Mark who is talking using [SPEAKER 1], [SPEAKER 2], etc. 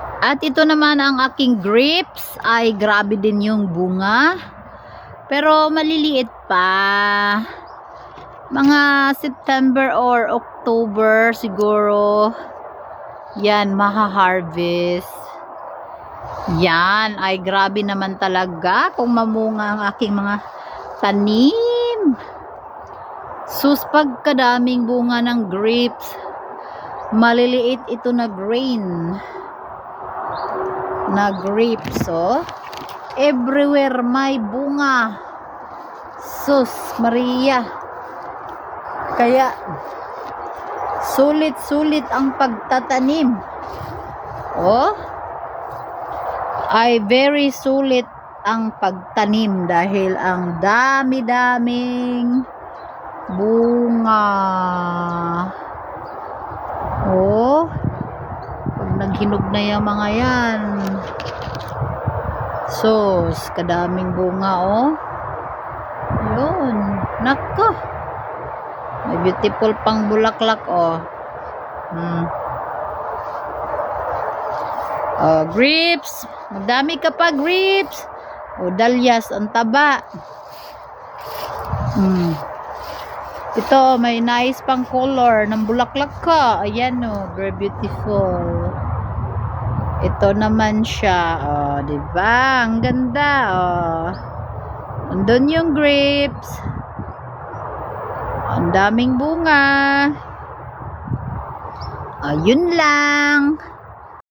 [SPEAKER 1] At ito naman ang aking grapes, ay grabe din yung bunga. Pero maliliit pa. Mga September or October siguro. Yan, maha-harvest. Yan, ay grabe naman talaga kung mamunga ang aking mga tanim. Sus, pagkadaming bunga ng grapes. Maliliit ito na grain. Na grapes, oh. Everywhere may bunga. Sus, Maria. Kaya sulit-sulit ang pagtatanim. Oh, ay very sulit ang pagtanim dahil ang dami-daming bunga. Oh, pag naghinog na yung mga yan. Sus, kadaming bunga, oh. Yun, nako. May beautiful pang bulaklak, oh. Oh, grapes. Magdami ka pa, grapes. Oh, dahlias, ang taba. Ito, may nice pang color ng bulaklak ka. Ayan, oh, very beautiful. Ito naman siya, oh, diba? Ang ganda, oh. Andun yung grapes. Ang daming bunga. Ayun lang.